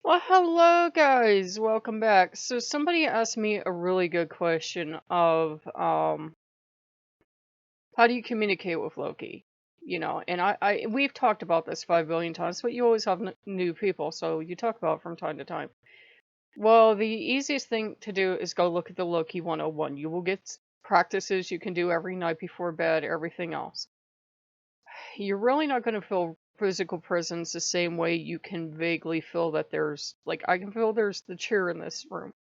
Well, hello guys, welcome back. So somebody asked me a really good question of how do you communicate with Loki? And we've talked about this 5 billion times, but you always have new people, so you talk about it from time to time. Well, the easiest thing to do is go look at the Loki 101. You will get practices you can do every night before bed, everything else. You're really not going to feel physical presence the same way you can vaguely feel that there's, like, I can feel there's the chair in this room.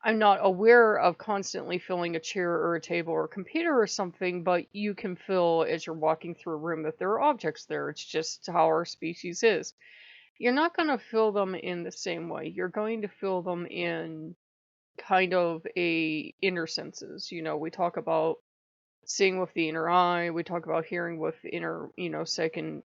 I'm not aware of constantly feeling a chair or a table or a computer or something, but you can feel as you're walking through a room that there are objects there. It's just how our species is. You're not going to feel them in the same way. You're going to feel them in kind of a inner senses. We talk about seeing with the inner eye, we talk about hearing with inner, second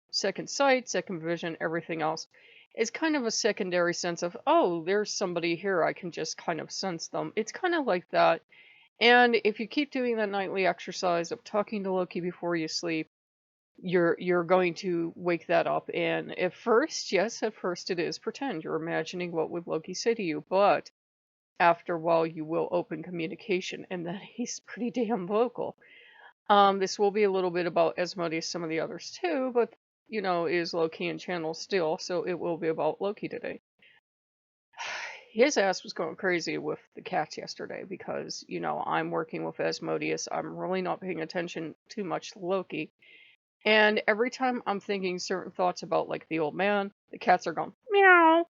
sight, second vision, everything else. It's kind of a secondary sense of, oh, there's somebody here, I can just kind of sense them. It's kind of like that. And if you keep doing that nightly exercise of talking to Loki before you sleep, you're going to wake that up. And at first, yes, at first it is pretend. You're imagining what would Loki say to you, but after a while you will open communication, and then he's pretty damn vocal. This will be a little bit about Asmodeus, some of the others too, but is Lokean channel still, so it will be about Loki today. His ass was going crazy with the cats yesterday because, I'm working with Asmodeus. I'm really not paying attention too much to Loki. And every time I'm thinking certain thoughts about, like, the old man, the cats are going, meow.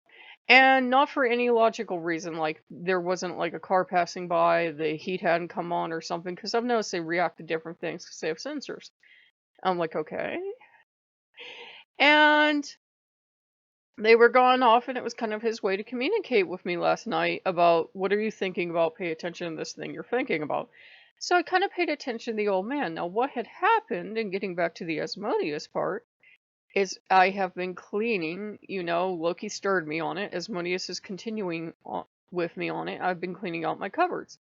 And not for any logical reason, like there wasn't like a car passing by, the heat hadn't come on or something, because I've noticed they react to different things because they have sensors. I'm like, okay. And they were gone off, and it was kind of his way to communicate with me last night about, what are you thinking about? Pay attention to this thing you're thinking about. So I kind of paid attention to the old man. Now, what had happened, and getting back to the Asmodeus part, is I have been cleaning, Loki stirred me on it. Asmodeus is continuing with me on it. I've been cleaning out my cupboards.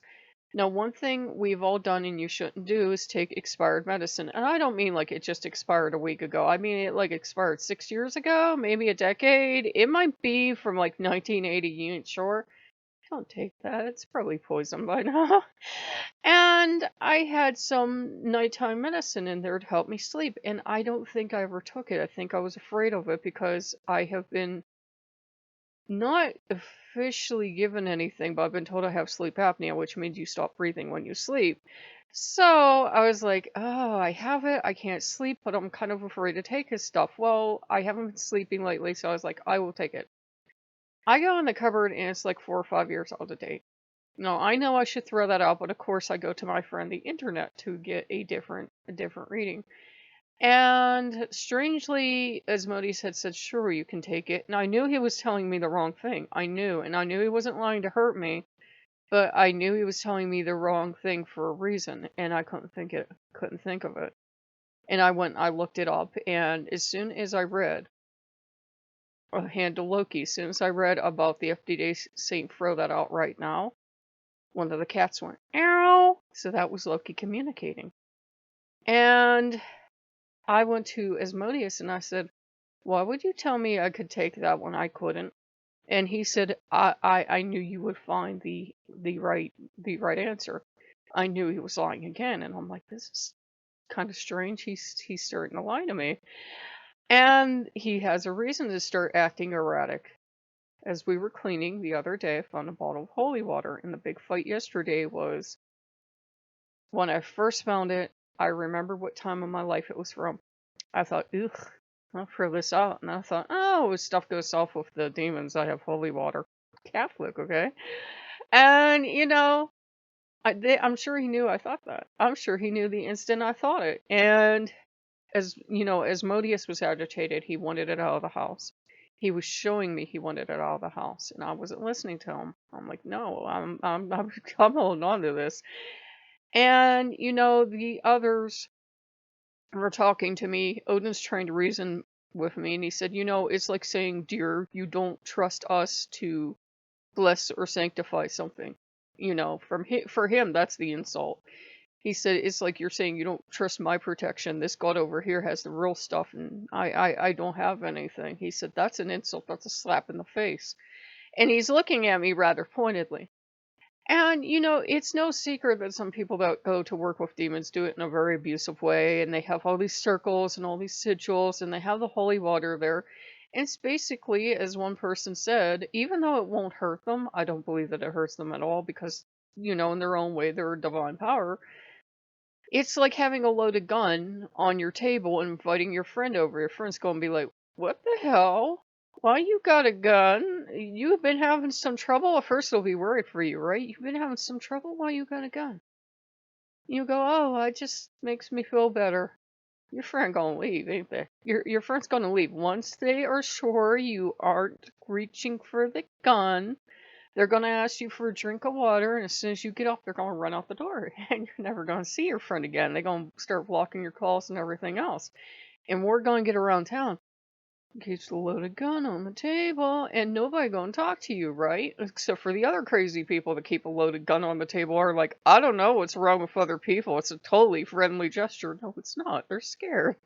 Now, one thing we've all done and you shouldn't do is take expired medicine. And I don't mean like it just expired a week ago. I mean it like expired 6 years ago, maybe a decade. It might be from like 1980, you ain't sure. Don't take that. It's probably poisoned by now. And I had some nighttime medicine in there to help me sleep. And I don't think I ever took it. I think I was afraid of it because I have been not officially given anything, but I've been told I have sleep apnea, which means you stop breathing when you sleep. So I was like, oh, I have it. I can't sleep, but I'm kind of afraid to take his stuff. Well, I haven't been sleeping lately, so I was like, I will take it. I go in the cupboard and it's like 4 or 5 years out of date. No, I know I should throw that out, but of course I go to my friend the internet to get a different reading. And strangely, Asmodeus had said, sure, you can take it. And I knew he was telling me the wrong thing. I knew, and I knew he wasn't lying to hurt me, but I knew he was telling me the wrong thing for a reason, and I couldn't think of it. And I looked it up, and as soon as I read a hand to Loki, as soon as I read about the FDA saying throw that out right now, one of the cats went, ow! So that was Loki communicating. And I went to Asmodeus and I said, why would you tell me I could take that when I couldn't? And he said, I knew you would find the right answer. I knew he was lying again, and I'm like, this is kind of strange. He's starting to lie to me. And he has a reason to start acting erratic. As we were cleaning the other day, I found a bottle of holy water, and the big fight yesterday was, when I first found it, I remember what time of my life it was from. I thought, ugh, I'll throw this out. And I thought, oh, if stuff goes south with the demons, I have holy water. Catholic, okay? And, I'm sure he knew I thought that. I'm sure he knew the instant I thought it. And as Modius was agitated, he wanted it out of the house. He was showing me he wanted it out of the house, and I wasn't listening to him. I'm like, no, I'm holding on to this. And, the others were talking to me. Odin's trying to reason with me, and he said, it's like saying, dear, you don't trust us to bless or sanctify something. For him, that's the insult. He said, it's like you're saying you don't trust my protection. This god over here has the real stuff, and I don't have anything. He said, that's an insult. That's a slap in the face. And he's looking at me rather pointedly. And, it's no secret that some people that go to work with demons do it in a very abusive way, and they have all these circles and all these sigils, and they have the holy water there. And it's basically, as one person said, even though it won't hurt them, I don't believe that it hurts them at all because, in their own way, they're a divine power. It's like having a loaded gun on your table and inviting your friend over. Your friend's going to be like, "What the hell? Why you got a gun? You've been having some trouble." At first, they'll be worried for you, right? You've been having some trouble. Why you got a gun? You go, "Oh, it just makes me feel better." Your friend gonna leave, ain't they? Your friend's gonna leave once they are sure you aren't reaching for the gun. They're gonna ask you for a drink of water, and as soon as you get up, they're gonna run out the door, and you're never gonna see your friend again. They're gonna start blocking your calls and everything else. And we're gonna get around town. Keeps the loaded gun on the table, and nobody gonna talk to you, right? Except for the other crazy people that keep a loaded gun on the table are like, I don't know what's wrong with other people. It's a totally friendly gesture. No, it's not. They're scared.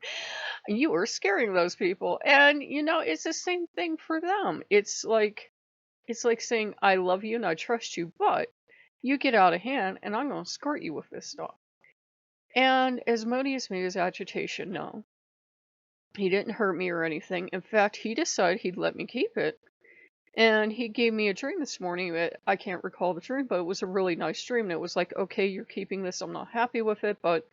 You are scaring those people. And it's the same thing for them. It's like saying, I love you and I trust you, but you get out of hand and I'm going to skirt you with this stuff. And Asmodeus made his agitation known. He didn't hurt me or anything. In fact, he decided he'd let me keep it. And he gave me a dream this morning. I can't recall the dream, but it was a really nice dream. And it was like, okay, you're keeping this. I'm not happy with it, but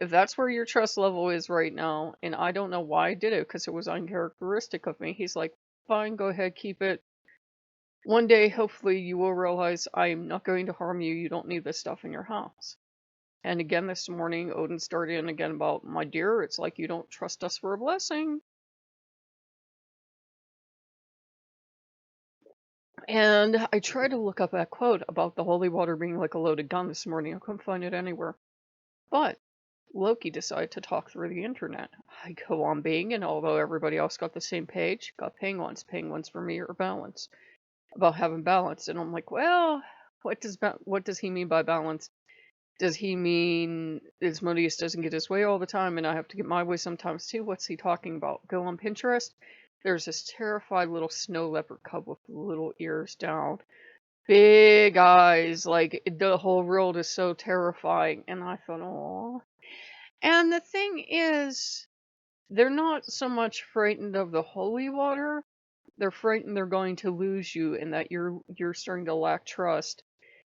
if that's where your trust level is right now, and I don't know why I did it because it was uncharacteristic of me, he's like, fine, go ahead, keep it. One day, hopefully, you will realize I'm not going to harm you. You don't need this stuff in your house. And again, this morning, Odin started in again about, my dear, it's like you don't trust us for a blessing. And I tried to look up that quote about the holy water being like a loaded gun this morning. I couldn't find it anywhere. But Loki decided to talk through the internet. I go on Bing, and although everybody else got the same page, got penguins. Penguins for me are balance. About having balance. And I'm like, well, what does he mean by balance? Does he mean Asmodeus doesn't get his way all the time and I have to get my way sometimes too? What's he talking about? Go on Pinterest. There's this terrified little snow leopard cub with little ears down. Big eyes. Like, the whole world is so terrifying. And I thought, oh. And the thing is, they're not so much frightened of the holy water. They're frightened they're going to lose you and that you're starting to lack trust.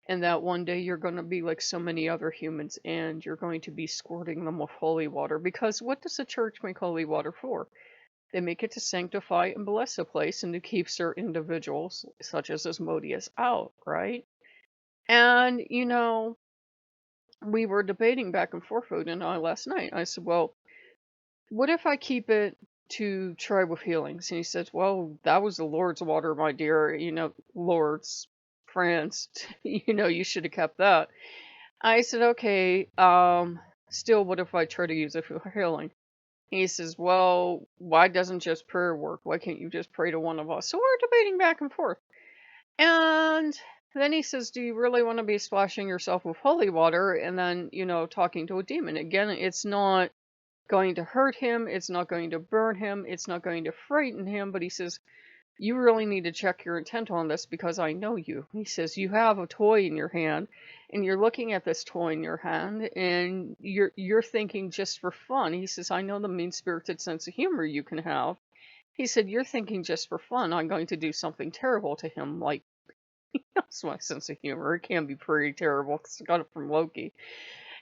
And that one day you're going to be like so many other humans and you're going to be squirting them with holy water. Because what does the church make holy water for? They make it to sanctify and bless a place and to keep certain individuals, such as Asmodeus, out, right? And, we were debating back and forth, Odin and I, last night. I said, well, what if I keep it to try with healings? And he says, well, that was the Lord's water, my dear. Lord's, France. You should have kept that. I said, okay, still, what if I try to use it for healing? He says, well, why doesn't just prayer work? Why can't you just pray to one of us? So we're debating back and forth. And then he says, do you really want to be splashing yourself with holy water and then, talking to a demon? Again, it's not going to hurt him. It's not going to burn him. It's not going to frighten him. But he says, you really need to check your intent on this because I know you. He says, you have a toy in your hand and you're looking at this toy in your hand and you're thinking just for fun. He says, I know the mean-spirited sense of humor you can have. He said, you're thinking just for fun, I'm going to do something terrible to him. Like, that's my sense of humor. It can be pretty terrible because I got it from Loki.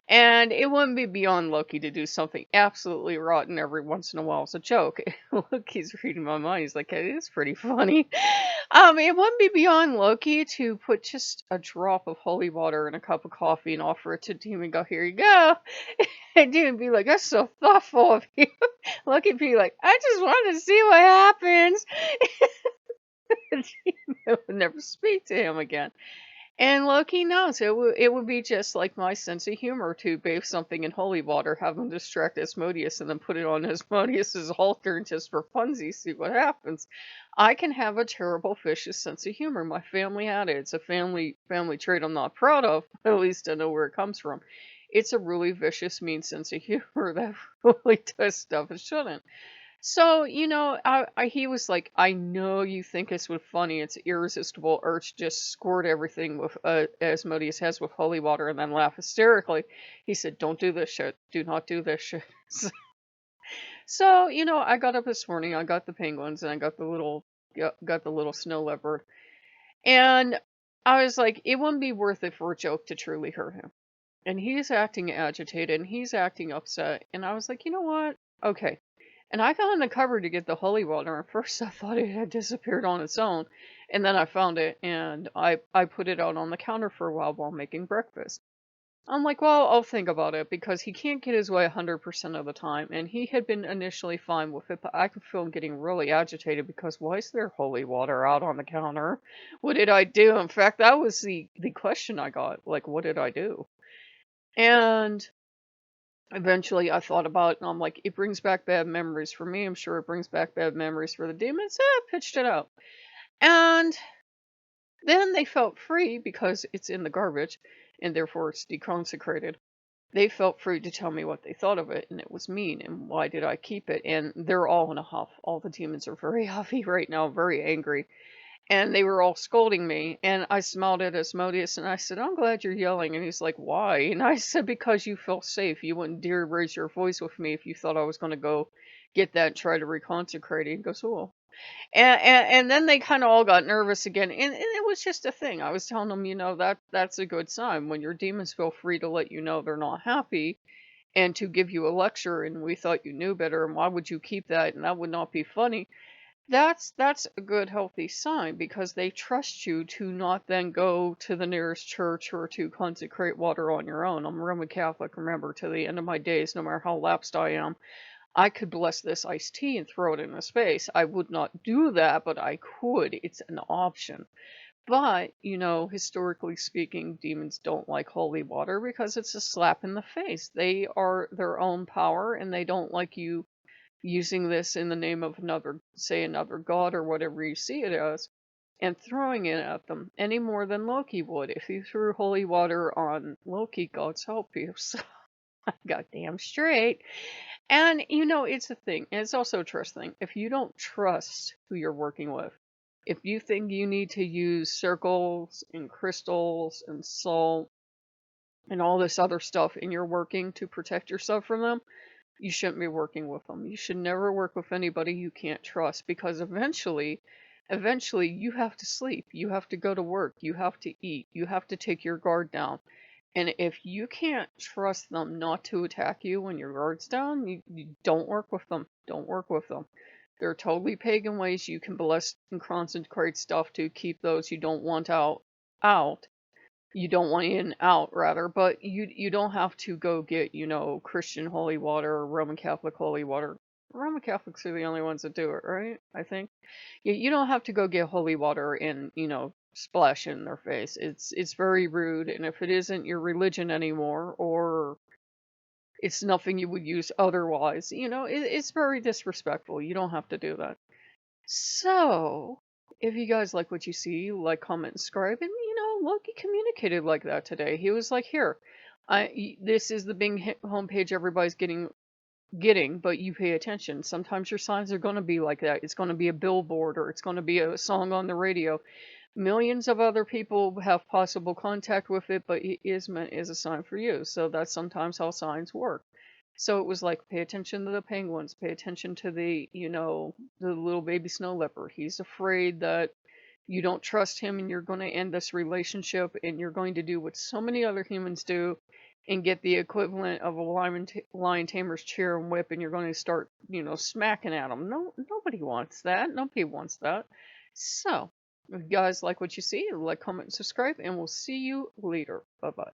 And it wouldn't be beyond Loki to do something absolutely rotten every once in a while as a joke. Loki's reading my mind. He's like, it is pretty funny. It wouldn't be beyond Loki to put just a drop of holy water in a cup of coffee and offer it to Demon and go, here you go. And Demon be like, that's so thoughtful of you. Loki be like, I just wanted to see what happens. Demon would never speak to him again. And Loki knows it would be just like my sense of humor to bathe something in holy water, have him distract Asmodeus, and then put it on Asmodeus's altar and just for funsies see what happens. I can have a terrible, vicious sense of humor. My family had it. It's a family trait I'm not proud of, but at least I know where it comes from. It's a really vicious, mean sense of humor that really does stuff it shouldn't. So, he was like, "I know you think this was funny. It's irresistible urge to just squirt everything with, Asmodeus has with holy water and then laugh hysterically." He said, "Don't do this shit. Do not do this shit." So, I got up this morning. I got the penguins and I got the little snow leopard, and I was like, it wouldn't be worth it for a joke to truly hurt him. And he's acting agitated and he's acting upset. And I was like, you know what? Okay. And I found the cover to get the holy water. And first I thought it had disappeared on its own. And then I found it and I put it out on the counter for a while making breakfast. I'm like, well, I'll think about it because he can't get his way 100% of the time. And he had been initially fine with it, but I could feel him getting really agitated because why is there holy water out on the counter? What did I do? In fact, that was the question I got. Like, what did I do? And eventually I thought about it and I'm like, it brings back bad memories for me. I'm sure it brings back bad memories for the demons. Pitched it out. And then they felt free because it's in the garbage and therefore it's deconsecrated. They felt free to tell me what they thought of it, and it was mean, and why did I keep it? And they're all in a huff. All the demons are very huffy right now, very angry. And they were all scolding me, and I smiled at Asmodeus, and I said, I'm glad you're yelling. And he's like, why? And I said, because you felt safe. You wouldn't dare raise your voice with me if you thought I was going to go get that and try to reconsecrate it. He goes, oh. And then they kind of all got nervous again, and it was just a thing. I was telling them, that's a good sign when your demons feel free to let you know they're not happy and to give you a lecture, and we thought you knew better, and why would you keep that? And that would not be funny. That's a good healthy sign because they trust you to not then go to the nearest church or to consecrate water on your own. I'm Roman Catholic, remember, to the end of my days, no matter how lapsed I am. I could bless this iced tea and throw it in his face. I would not do that, but I could. It's an option. But, historically speaking, demons don't like holy water because it's a slap in the face. They are their own power and they don't like you using this in the name of another god or whatever you see it as, and throwing it at them any more than Loki would. If you threw holy water on Loki, God's help you. So, goddamn straight. And it's a thing. And it's also a trust thing. If you don't trust who you're working with, if you think you need to use circles and crystals and salt and all this other stuff in your working to protect yourself from them, you shouldn't be working with them. You should never work with anybody you can't trust because eventually you have to sleep. You have to go to work. You have to eat. You have to take your guard down. And if you can't trust them not to attack you when your guard's down, you don't work with them. Don't work with them. There are totally pagan ways you can bless and consecrate stuff to keep those you don't want out. You don't want in out rather, but you don't have to go get, Christian holy water or Roman Catholic holy water. Roman Catholics are the only ones that do it, right? I think. You don't have to go get holy water and, splash it in their face. It's very rude, and if it isn't your religion anymore, or it's nothing you would use otherwise, it's very disrespectful. You don't have to do that. So, if you guys like what you see, like, comment, and subscribe, and Loki communicated like that today. He was like, "Here, this is the Bing homepage everybody's getting, but you pay attention. Sometimes your signs are going to be like that. It's going to be a billboard or it's going to be a song on the radio. Millions of other people have possible contact with it, but it is meant as a sign for you. So that's sometimes how signs work." So it was like, pay attention to the penguins, pay attention to the little baby snow leopard. He's afraid that you don't trust him and you're going to end this relationship and you're going to do what so many other humans do and get the equivalent of a lion tamer's chair and whip, and you're going to start, smacking at him. No, nobody wants that. Nobody wants that. So, if you guys like what you see, like, comment, and subscribe, and we'll see you later. Bye-bye.